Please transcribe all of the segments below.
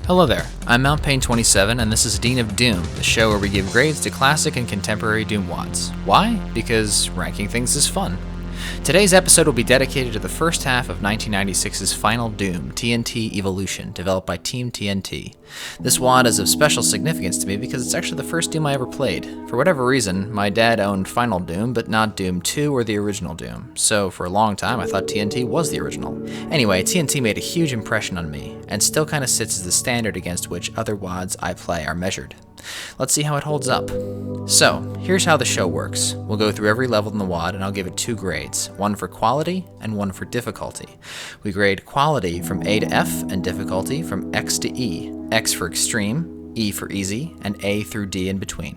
Hello there, I'm MountPain27 and this is Dean of Doom, the show where we give grades to classic and contemporary Doom WADs. Why? Because ranking things is fun. Today's episode will be dedicated to the first half of 1996's final Doom, TNT Evilution, developed by TeamTNT. This WAD is of special significance to me because it's actually the first Doom I ever played. For whatever reason, my dad owned Final Doom, but not Doom 2 or the original Doom, so for a long time I thought TNT was the original. Anyway, TNT made a huge impression on me, and still kinda sits as the standard against which other WADs I play are measured. Let's see how it holds up. So, here's how the show works. We'll go through every level in the WAD and I'll give it 2 grades, one for quality and one for difficulty. We grade quality from A to F and difficulty from X to E. X for extreme, E for easy, and A through D in between.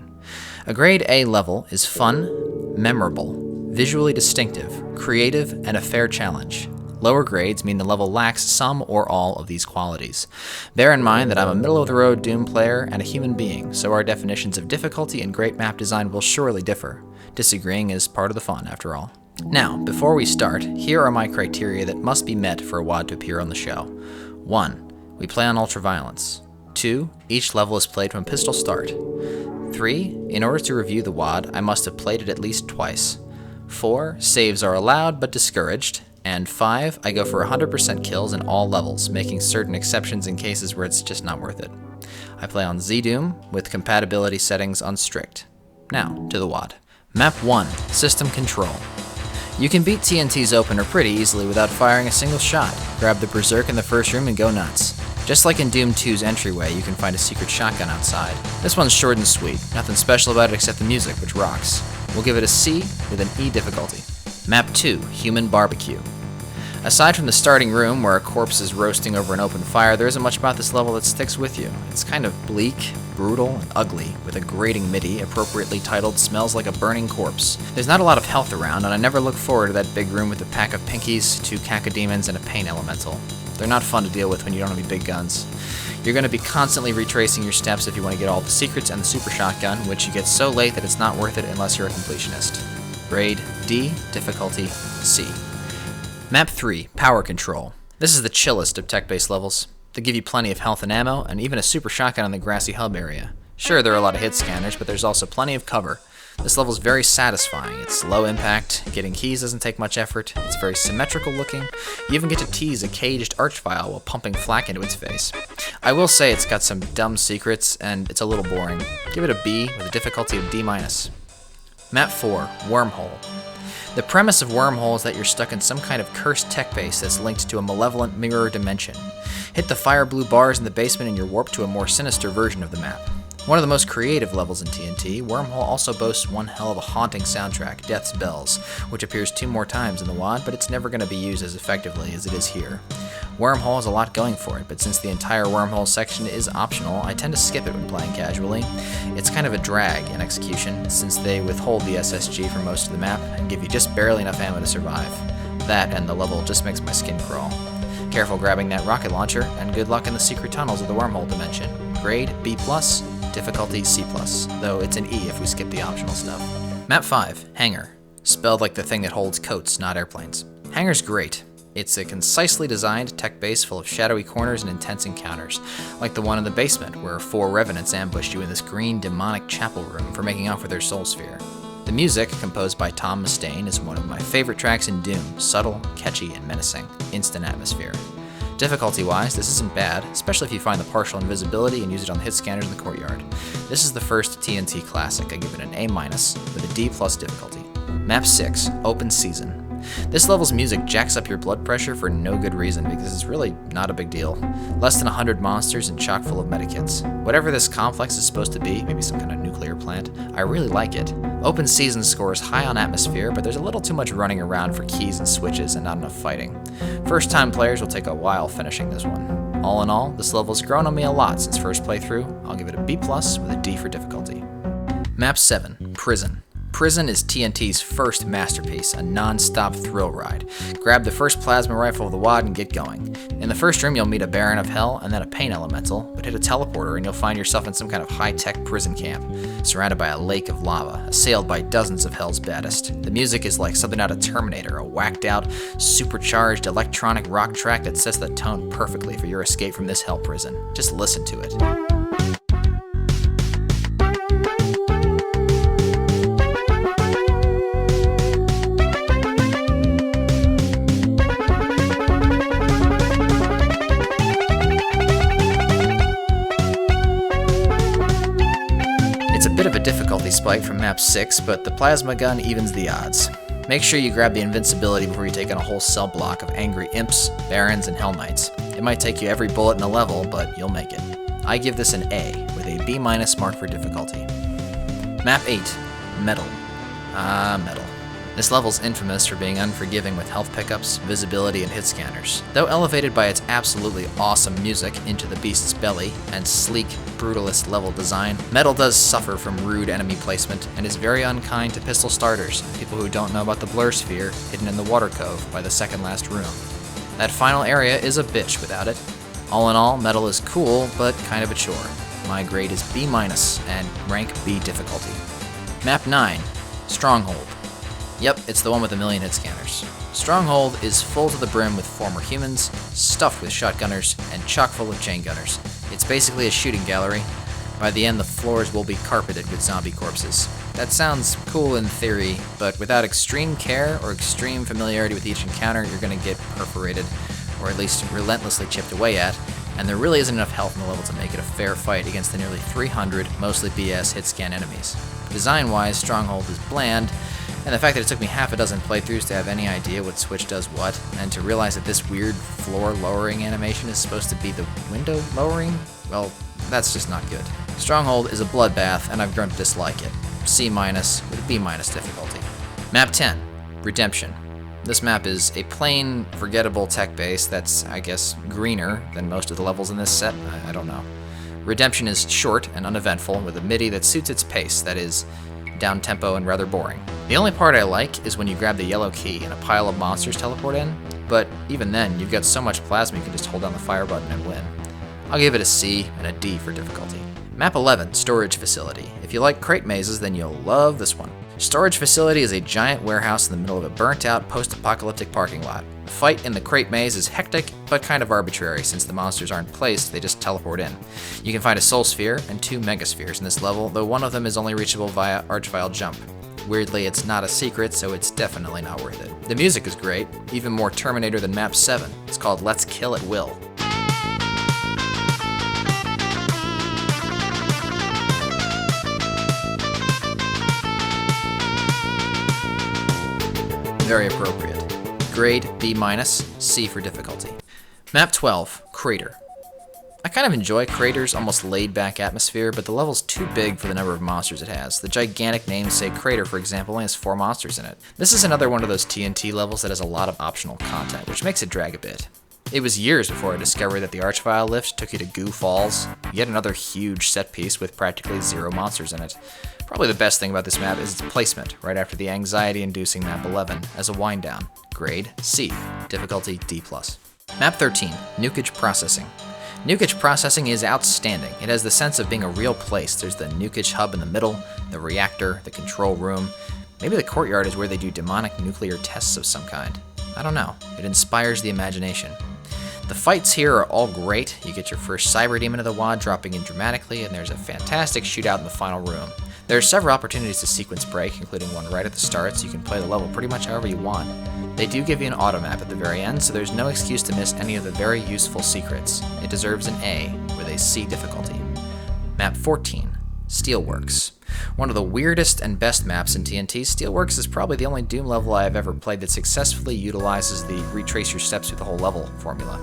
A grade A level is fun, memorable, visually distinctive, creative, and a fair challenge. Lower grades mean the level lacks some or all of these qualities. Bear in mind that I'm a middle-of-the-road Doom player and a human being, so our definitions of difficulty and great map design will surely differ. Disagreeing is part of the fun, after all. Now, before we start, here are my criteria that must be met for a WAD to appear on the show. 1. We play on ultraviolence. 2. Each level is played from pistol start. 3. In order to review the WAD, I must have played it at least twice. 4. Saves are allowed but discouraged. And 5, I go for 100% kills in all levels, making certain exceptions in cases where it's just not worth it. I play on ZDoom with compatibility settings on strict. Now, to the WAD. Map 1, System Control. You can beat TNT's opener pretty easily without firing a single shot. Grab the Berserk in the first room and go nuts. Just like in Doom 2's entryway, you can find a secret shotgun outside. This one's short and sweet, nothing special about it except the music, which rocks. We'll give it a C with an E difficulty. Map 2, Human Barbecue. Aside from the starting room, where a corpse is roasting over an open fire, there isn't much about this level that sticks with you. It's kind of bleak, brutal, and ugly, with a grating MIDI appropriately titled Smells Like a Burning Corpse. There's not a lot of health around, and I never look forward to that big room with a pack of pinkies, 2 cacodemons, and a pain elemental. They're not fun to deal with when you don't have any big guns. You're going to be constantly retracing your steps if you want to get all the secrets and the super shotgun, which you get so late that it's not worth it unless you're a completionist. Grade D, difficulty C. Map 3, Power Control. This is the chillest of tech-based levels. They give you plenty of health and ammo, and even a super shotgun in the grassy hub area. Sure, there are a lot of hit scanners, but there's also plenty of cover. This level's very satisfying. It's low impact, getting keys doesn't take much effort, it's very symmetrical looking. You even get to tease a caged archvile while pumping flak into its face. I will say it's got some dumb secrets, and it's a little boring. Give it a B with a difficulty of D-. Map 4, Wormhole. The premise of Wormhole is that you're stuck in some kind of cursed tech base that's linked to a malevolent mirror dimension. Hit the fire blue bars in the basement and you're warped to a more sinister version of the map. One of the most creative levels in TNT, Wormhole also boasts one hell of a haunting soundtrack, Death's Bells, which appears 2 more times in the WAD, but it's never going to be used as effectively as it is here. Wormhole has a lot going for it, but since the entire Wormhole section is optional, I tend to skip it when playing casually. It's kind of a drag in execution, since they withhold the SSG for most of the map and give you just barely enough ammo to survive. That and the level just makes my skin crawl. Careful grabbing that rocket launcher, and good luck in the secret tunnels of the Wormhole dimension. Grade B+, difficulty C+, though it's an E if we skip the optional stuff. Map 5, Hangar. Spelled like the thing that holds coats, not airplanes. Hangar's great. It's a concisely designed tech base full of shadowy corners and intense encounters, like the one in the basement where 4 revenants ambushed you in this green demonic chapel room for making off with their soul sphere. The music, composed by Tom Mustaine, is one of my favorite tracks in Doom, subtle, catchy, and menacing. Instant atmosphere. Difficulty-wise, this isn't bad, especially if you find the partial invisibility and use it on the hit scanners in the courtyard. This is the first TNT classic. I give it an A- with a D+ difficulty. Map 6, Open Season. This level's music jacks up your blood pressure for no good reason because it's really not a big deal. Less than 100 monsters and chock full of medikits. Whatever this complex is supposed to be, maybe some kind of nuclear plant, I really like it. Open Season scores high on atmosphere, but there's a little too much running around for keys and switches and not enough fighting. First time players will take a while finishing this one. All in all, this level's grown on me a lot since first playthrough. I'll give it a B+ with a D for difficulty. Map 7, Prison. Prison is TNT's first masterpiece, a non-stop thrill ride. Grab the first plasma rifle of the WAD and get going. In the first room, you'll meet a Baron of Hell and then a Pain Elemental, but hit a teleporter and you'll find yourself in some kind of high-tech prison camp, surrounded by a lake of lava, assailed by dozens of Hell's baddest. The music is like something out of Terminator, a whacked-out, supercharged electronic rock track that sets the tone perfectly for your escape from this Hell prison. Just listen to it. It's a bit of a difficulty spike from map 6, but the plasma gun evens the odds. Make sure you grab the invincibility before you take on a whole cell block of angry imps, barons, and hell knights. It might take you every bullet in the level, but you'll make it. I give this an A, with a B- mark for difficulty. Map 8, Metal. Metal. This level's infamous for being unforgiving with health pickups, visibility, and hit scanners. Though elevated by its absolutely awesome music, Into the Beast's Belly, and sleek, brutalist level design, Metal does suffer from rude enemy placement and is very unkind to pistol starters, people who don't know about the blur sphere hidden in the water cove by the second last room. That final area is a bitch without it. All in all, Metal is cool, but kind of a chore. My grade is B- and rank B difficulty. Map 9, Stronghold. Yep, it's the one with a million hit scanners. Stronghold is full to the brim with former humans, stuffed with shotgunners, and chock full of chain gunners. It's basically a shooting gallery. By the end, the floors will be carpeted with zombie corpses. That sounds cool in theory, but without extreme care or extreme familiarity with each encounter, you're going to get perforated, or at least relentlessly chipped away at, and there really isn't enough health in the level to make it a fair fight against the nearly 300 mostly BS hit scan enemies. Design-wise, Stronghold is bland, and the fact that it took me half a dozen playthroughs to have any idea what switch does what, and to realize that this weird floor-lowering animation is supposed to be the window-lowering, well, that's just not good. Stronghold is a bloodbath, and I've grown to dislike it. C- with a B- difficulty. Map 10, Redemption. This map is a plain, forgettable tech base that's, I guess, greener than most of the levels in this set. I don't know. Redemption is short and uneventful, with a MIDI that suits its pace, that is, down-tempo and rather boring. The only part I like is when you grab the yellow key and a pile of monsters teleport in, but even then, you've got so much plasma you can just hold down the fire button and win. I'll give it a C and a D for difficulty. Map 11, Storage Facility. If you like crate mazes, then you'll love this one. Storage Facility is a giant warehouse in the middle of a burnt-out post-apocalyptic parking lot. The fight in the crate maze is hectic, but kind of arbitrary. Since the monsters aren't placed, they just teleport in. You can find a soul sphere and 2 megaspheres in this level, though one of them is only reachable via archvile jump. Weirdly, it's not a secret, so it's definitely not worth it. The music is great, even more Terminator than Map 7. It's called Let's Kill at Will. Very appropriate. Grade B-, C for difficulty. Map 12, Crater. I kind of enjoy Crater's almost laid-back atmosphere, but the level's too big for the number of monsters it has. The gigantic namesake Crater, for example, only has 4 monsters in it. This is another one of those TNT levels that has a lot of optional content, which makes it drag a bit. It was years before I discovered that the Archvile lift took you to Goo Falls, yet another huge set piece with practically 0 monsters in it. Probably the best thing about this map is its placement, right after the anxiety-inducing Map 11, as a wind-down. Grade C, difficulty D+. Map 13, Nukage Processing. Nukage Processing is outstanding. It has the sense of being a real place. There's the Nukage hub in the middle, the reactor, the control room. Maybe the courtyard is where they do demonic nuclear tests of some kind. I don't know. It inspires the imagination. The fights here are all great. You get your first Cyber Demon of the WAD dropping in dramatically, and there's a fantastic shootout in the final room. There are several opportunities to sequence break, including one right at the start, so you can play the level pretty much however you want. They do give you an auto map at the very end, so there's no excuse to miss any of the very useful secrets. It deserves an A with a C difficulty. Map 14, Steelworks. One of the weirdest and best maps in TNT, Steelworks is probably the only Doom level I have ever played that successfully utilizes the retrace your steps through the whole level formula.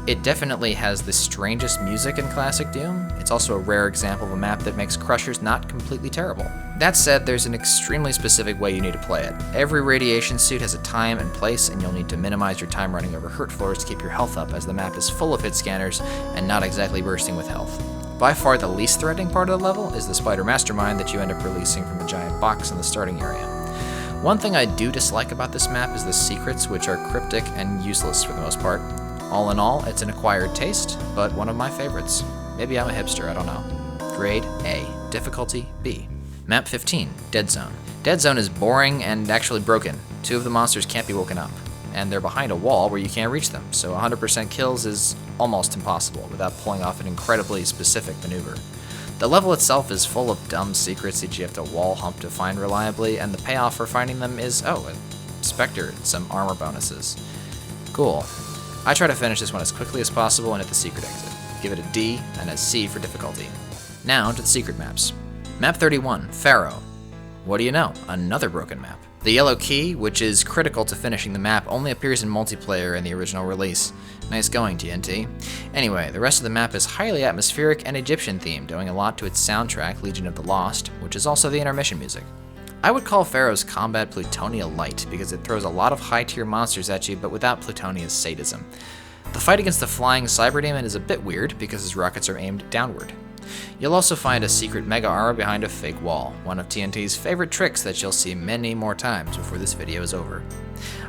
It definitely has the strangest music in classic Doom. It's also a rare example of a map that makes Crushers not completely terrible. That said, there's an extremely specific way you need to play it. Every radiation suit has a time and place, and you'll need to minimize your time running over hurt floors to keep your health up, as the map is full of hit scanners and not exactly bursting with health. By far the least threatening part of the level is the spider mastermind that you end up releasing from a giant box in the starting area. One thing I do dislike about this map is the secrets, which are cryptic and useless for the most part. All in all, it's an acquired taste, but one of my favorites. Maybe I'm a hipster, I don't know. Grade A. Difficulty B. Map 15, Dead Zone. Dead Zone is boring and actually broken. 2 of the monsters can't be woken up, and they're behind a wall where you can't reach them, so 100% kills is almost impossible without pulling off an incredibly specific maneuver. The level itself is full of dumb secrets that you have to wall hump to find reliably, and the payoff for finding them is, a Spectre and some armor bonuses. Cool. I try to finish this one as quickly as possible and hit the secret exit. Give it a D and a C for difficulty. Now to the secret maps. Map 31, Pharaoh. What do you know? Another broken map. The yellow key, which is critical to finishing the map, only appears in multiplayer in the original release. Nice going, TNT. Anyway, the rest of the map is highly atmospheric and Egyptian themed, owing a lot to its soundtrack, Legion of the Lost, which is also the intermission music. I would call Pharaoh's combat Plutonia light, because it throws a lot of high-tier monsters at you, but without Plutonia's sadism. The fight against the flying cyber demon is a bit weird, because his rockets are aimed downward. You'll also find a secret mega armor behind a fake wall, one of TNT's favorite tricks that you'll see many more times before this video is over.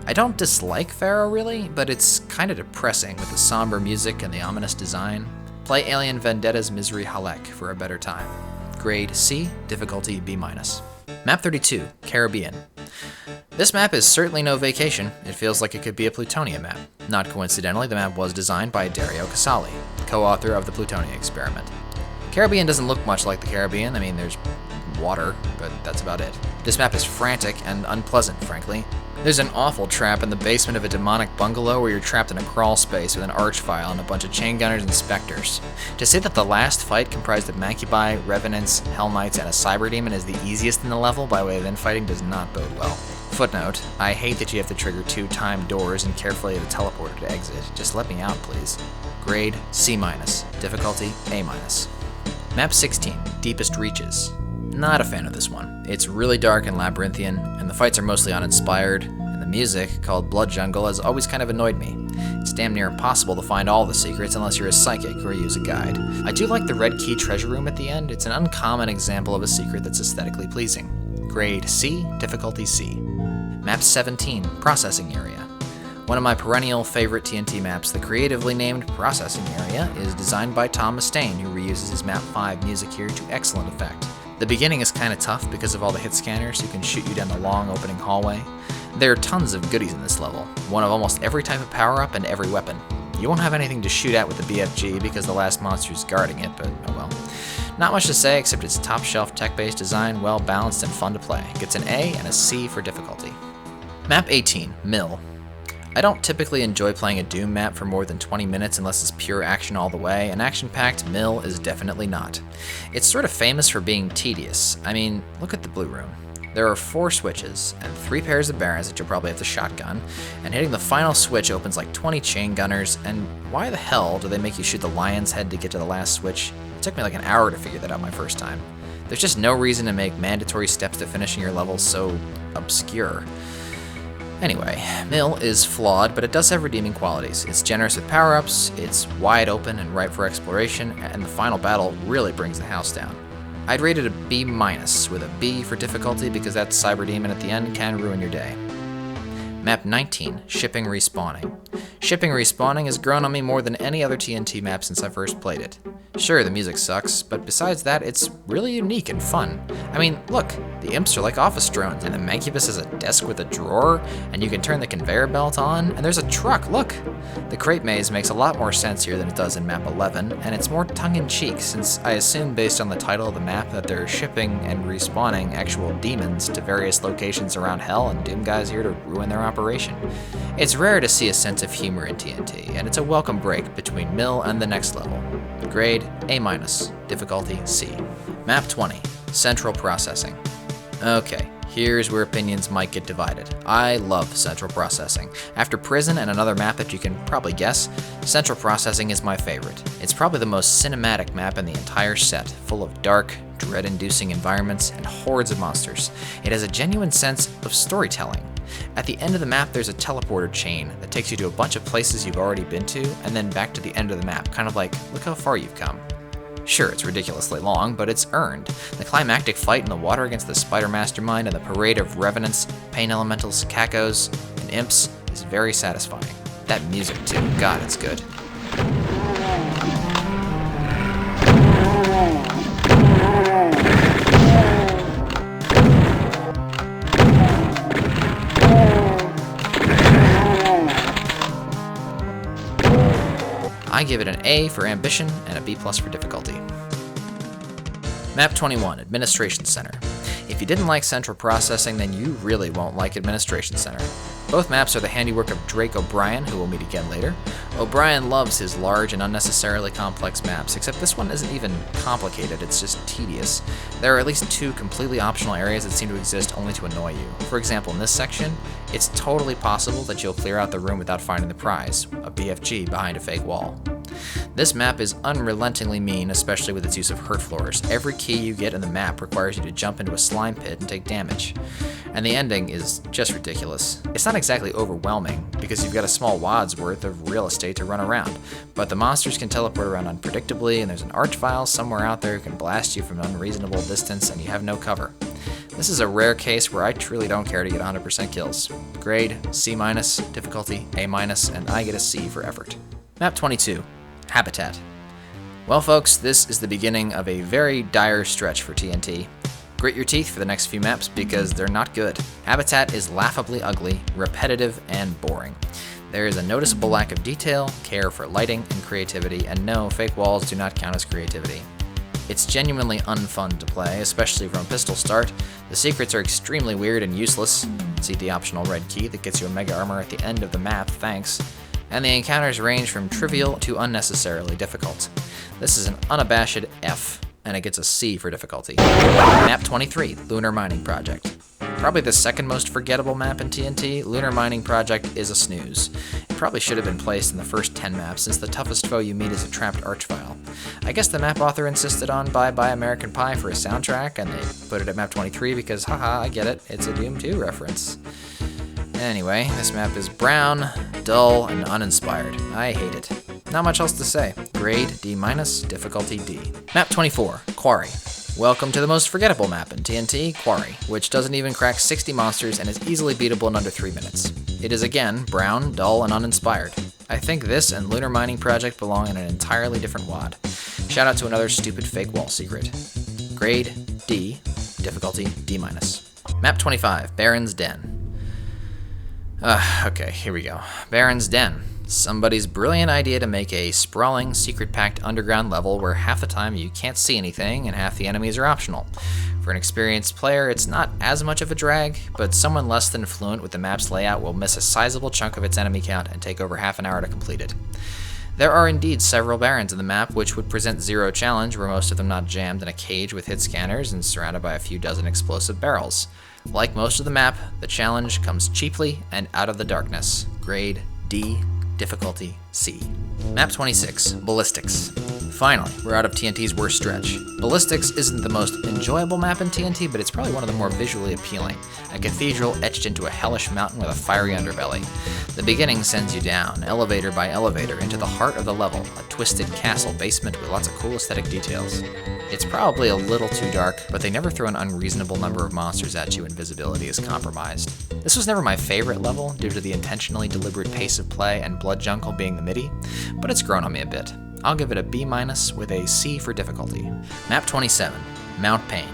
I don't dislike Pharaoh really, but it's kinda depressing with the somber music and the ominous design. Play Alien Vendetta's Misery Halek for a better time. Grade C, difficulty B-. Map 32, Caribbean. This map is certainly no vacation. It feels like it could be a Plutonia map. Not coincidentally, the map was designed by Dario Casali, co-author of the Plutonia experiment. Caribbean doesn't look much like the Caribbean. I mean, there's water, but that's about it. This map is frantic and unpleasant, frankly. There's an awful trap in the basement of a demonic bungalow where you're trapped in a crawl space with an archvile and a bunch of chain gunners and specters. To say that the last fight comprised of Mancubi, Revenants, Hell Knights, and a Cyber Demon is the easiest in the level by way of infighting does not bode well. Footnote, I hate that you have to trigger 2 timed doors and carefully hit a teleporter to exit. Just let me out, please. Grade C-, difficulty A-. Map 16, Deepest Reaches. Not a fan of this one. It's really dark and labyrinthian, and the fights are mostly uninspired, and the music, called Blood Jungle, has always kind of annoyed me. It's damn near impossible to find all the secrets unless you're a psychic or use a guide. I do like the red key treasure room at the end. It's an uncommon example of a secret that's aesthetically pleasing. Grade C, difficulty C. Map 17, Processing Area. One of my perennial favorite TNT maps, the creatively named Processing Area, is designed by Tom Mustaine, who reuses his Map 5 music here to excellent effect. The beginning is kinda tough because of all the hit scanners who can shoot you down the long opening hallway. There are tons of goodies in this level, one of almost every type of power-up and every weapon. You won't have anything to shoot at with the BFG because the last monster's guarding it, but oh well. Not much to say except it's top-shelf tech-based design, well-balanced and fun to play. Gets an A and a C for difficulty. Map 18, Mill. I don't typically enjoy playing a Doom map for more than 20 minutes unless it's pure action all the way, and action-packed Mill is definitely not. It's sort of famous for being tedious. I mean, look at the blue room. There are 4 switches, and 3 pairs of barons that you'll probably have to shotgun, and hitting the final switch opens like 20 chain gunners, and why the hell do they make you shoot the lion's head to get to the last switch? It took me like an hour to figure that out my first time. There's just no reason to make mandatory steps to finishing your levels so obscure. Anyway, Mill is flawed, but it does have redeeming qualities. It's generous with power-ups, it's wide open and ripe for exploration, and the final battle really brings the house down. I'd rate it a B- with a B for difficulty because that Cyber Demon at the end can ruin your day. Map 19, Shipping Respawning. Shipping Respawning has grown on me more than any other TNT map since I first played it. Sure, the music sucks, but besides that, it's really unique and fun. I mean, look, the imps are like office drones, and the Mancubus has a desk with a drawer, and you can turn the conveyor belt on, and there's a truck, look! The crate maze makes a lot more sense here than it does in map 11, and it's more tongue-in-cheek, since I assume based on the title of the map that they're shipping and respawning actual demons to various locations around Hell, and Doom Guy's here to ruin their operation. It's rare to see a sense of humor in TNT, and it's a welcome break between Mill and the next level. Grade A-, difficulty C. Map 20, Central Processing. Okay, here's where opinions might get divided. I love Central Processing. After Prison and another map that you can probably guess, Central Processing is my favorite. It's probably the most cinematic map in the entire set, full of dark, dread-inducing environments and hordes of monsters. It has a genuine sense of storytelling. At the end of the map, there's a teleporter chain that takes you to a bunch of places you've already been to, and then back to the end of the map, kind of like, look how far you've come. Sure, it's ridiculously long, but it's earned. The climactic fight in the water against the spider mastermind and the parade of revenants, pain elementals, cacos, and imps is very satisfying. That music too, God, it's good. I give it an A for ambition and a B+ for difficulty. Map 21, Administration Center. If you didn't like Central Processing, then you really won't like Administration Center. Both maps are the handiwork of Drake O'Brien, who we'll meet again later. O'Brien loves his large and unnecessarily complex maps, except this one isn't even complicated, it's just tedious. There are at least 2 completely optional areas that seem to exist only to annoy you. For example, in this section, it's totally possible that you'll clear out the room without finding the prize, a BFG behind a fake wall. This map is unrelentingly mean, especially with its use of hurt floors. Every key you get in the map requires you to jump into a slime pit and take damage. And the ending is just ridiculous. It's not exactly overwhelming, because you've got a small wad's worth of real estate to run around, but the monsters can teleport around unpredictably, and there's an archvile somewhere out there who can blast you from an unreasonable distance, and you have no cover. This is a rare case where I truly don't care to get 100% kills. Grade, C-, difficulty, A-, and I get a C for effort. Map 22. Habitat. Well folks, this is the beginning of a very dire stretch for TNT. Grit your teeth for the next few maps because they're not good. Habitat is laughably ugly, repetitive, and boring. There is a noticeable lack of detail, care for lighting, and creativity, and no, fake walls do not count as creativity. It's genuinely unfun to play, especially from a pistol start. The secrets are extremely weird and useless. See the optional red key that gets you a mega armor at the end of the map, thanks. And the encounters range from trivial to unnecessarily difficult. This is an unabashed F, and it gets a C for difficulty. Map 23, Lunar Mining Project. Probably the second most forgettable map in TNT, Lunar Mining Project is a snooze. It probably should have been placed in the first 10 maps, since the toughest foe you meet is a trapped archvile. I guess the map author insisted on Bye Bye American Pie for a soundtrack, and they put it at map 23 because, haha, I get it, it's a Doom 2 reference. Anyway, this map is brown, dull, and uninspired. I hate it. Not much else to say. Grade D-, difficulty D. Map 24, Quarry. Welcome to the most forgettable map in TNT, Quarry, which doesn't even crack 60 monsters and is easily beatable in under 3 minutes. It is again brown, dull, and uninspired. I think this and Lunar Mining Project belong in an entirely different wad. Shout out to another stupid fake wall secret. Grade D, difficulty D-. Map 25, Baron's Den. Okay, here we go. Baron's Den. Somebody's brilliant idea to make a sprawling, secret-packed underground level where half the time you can't see anything and half the enemies are optional. For an experienced player, it's not as much of a drag, but someone less than fluent with the map's layout will miss a sizable chunk of its enemy count and take over half an hour to complete it. There are indeed several barons in the map which would present zero challenge, were most of them not jammed in a cage with hit scanners and surrounded by a few dozen explosive barrels. Like most of the map, the challenge comes cheaply and out of the darkness. Grade D, difficulty C. Map 26, Ballistics. Finally, we're out of TNT's worst stretch. Ballistics isn't the most enjoyable map in TNT, but it's probably one of the more visually appealing. A cathedral etched into a hellish mountain with a fiery underbelly. The beginning sends you down, elevator by elevator, into the heart of the level, a twisted castle basement with lots of cool aesthetic details. It's probably a little too dark, but they never throw an unreasonable number of monsters at you and visibility is compromised. This was never my favorite level due to the intentionally deliberate pace of play and Blood Jungle being the MIDI, but it's grown on me a bit. I'll give it a B- with a C for difficulty. Map 27, Mount Pain.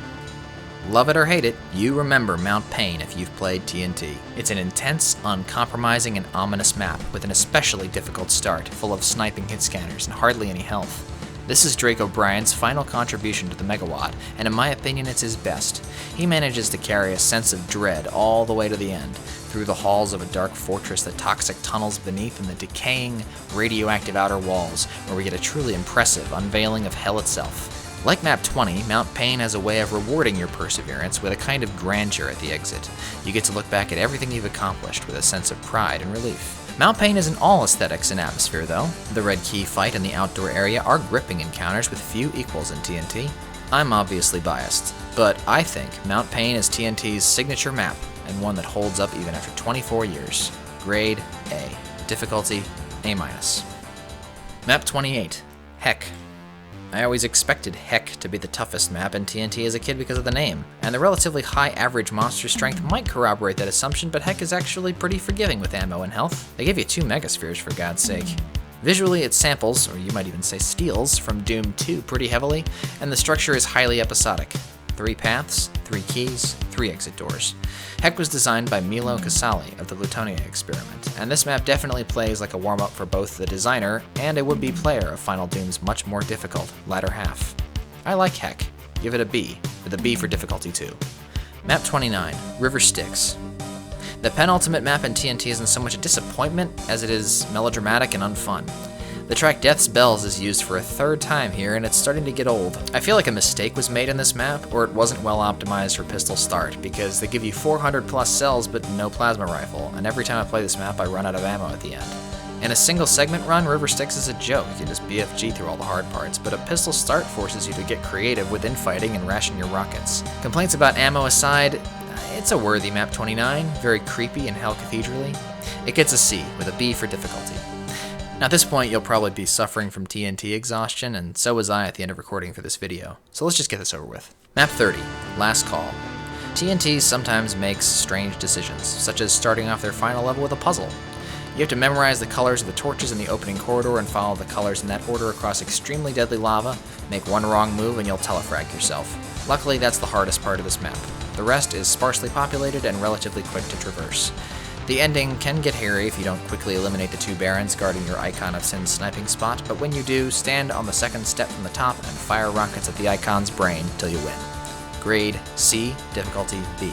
Love it or hate it, you remember Mount Pain if you've played TNT. It's an intense, uncompromising, and ominous map with an especially difficult start, full of sniping hit scanners and hardly any health. This is Drake O'Brien's final contribution to the Megawad, and in my opinion it's his best. He manages to carry a sense of dread all the way to the end, through the halls of a dark fortress, the toxic tunnels beneath, and the decaying, radioactive outer walls, where we get a truly impressive unveiling of hell itself. Like Map 20, Mount Pain has a way of rewarding your perseverance with a kind of grandeur at the exit. You get to look back at everything you've accomplished with a sense of pride and relief. Mount Pain isn't all aesthetics and atmosphere, though. The Red Key fight in the outdoor area are gripping encounters with few equals in TNT. I'm obviously biased, but I think Mount Pain is TNT's signature map, and one that holds up even after 24 years. Grade A. Difficulty A-. Map 28. Heck. I always expected Heck to be the toughest map in TNT as a kid because of the name, and the relatively high average monster strength might corroborate that assumption, but Heck is actually pretty forgiving with ammo and health. They give you 2 megaspheres for God's sake. Visually, it samples, or you might even say steals, from Doom 2 pretty heavily, and the structure is highly episodic. 3 paths, 3 keys, 3 exit doors. Heck was designed by Milo Casali of the Lutonia experiment, and this map definitely plays like a warm-up for both the designer and a would-be player of Final Doom's much more difficult latter half. I like Heck. Give it a B, with a B for difficulty too. Map 29, River Styx. The penultimate map in TNT isn't so much a disappointment as it is melodramatic and unfun. The track Death's Bells is used for a 3rd time here, and it's starting to get old. I feel like a mistake was made in this map, or it wasn't well optimized for pistol start, because they give you 400 plus cells but no plasma rifle, and every time I play this map I run out of ammo at the end. In a single segment run, River Styx is a joke. You just BFG through all the hard parts, but a pistol start forces you to get creative with infighting and ration your rockets. Complaints about ammo aside, it's a worthy map 29, very creepy and Hell Cathedral-y. It gets a C, with a B for difficulty. Now at this point you'll probably be suffering from TNT exhaustion, and so was I at the end of recording for this video, so let's just get this over with. Map 30, Last Call. TNT sometimes makes strange decisions, such as starting off their final level with a puzzle. You have to memorize the colors of the torches in the opening corridor and follow the colors in that order across extremely deadly lava, make one wrong move and you'll telefrag yourself. Luckily that's the hardest part of this map. The rest is sparsely populated and relatively quick to traverse. The ending can get hairy if you don't quickly eliminate the 2 barons guarding your Icon of Sin's sniping spot, but when you do, stand on the 2nd step from the top and fire rockets at the Icon's brain till you win. Grade C, difficulty B.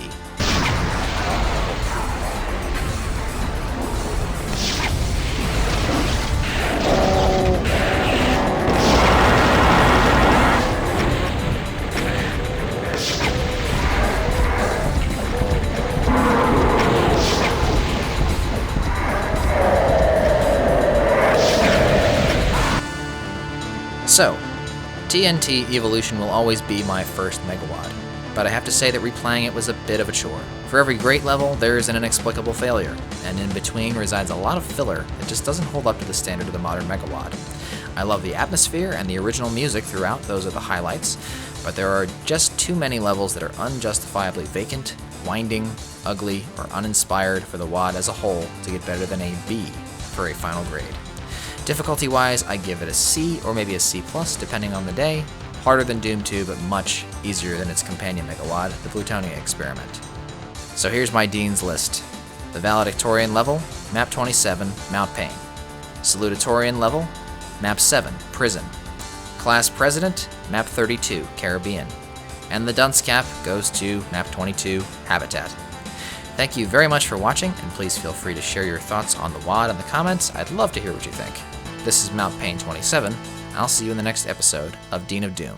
So, TNT Evilution will always be my first Megawad, but I have to say that replaying it was a bit of a chore. For every great level, there is an inexplicable failure, and in between resides a lot of filler that just doesn't hold up to the standard of the modern Megawad. I love the atmosphere and the original music throughout, those are the highlights, but there are just too many levels that are unjustifiably vacant, winding, ugly, or uninspired for the WAD as a whole to get better than a B for a final grade. Difficulty-wise, I give it a C or maybe a C+, depending on the day. Harder than Doom 2, but much easier than its companion Megawad, the Plutonia experiment. So here's my Dean's list. The Valedictorian level, Map 27, Mount Payne. Salutatorian level, Map 7, Prison. Class President, Map 32, Caribbean. And the Dunce Cap goes to Map 22, Habitat. Thank you very much for watching, and please feel free to share your thoughts on the WAD in the comments. I'd love to hear what you think. This is Mount Payne 27. I'll see you in the next episode of Dean of Doom.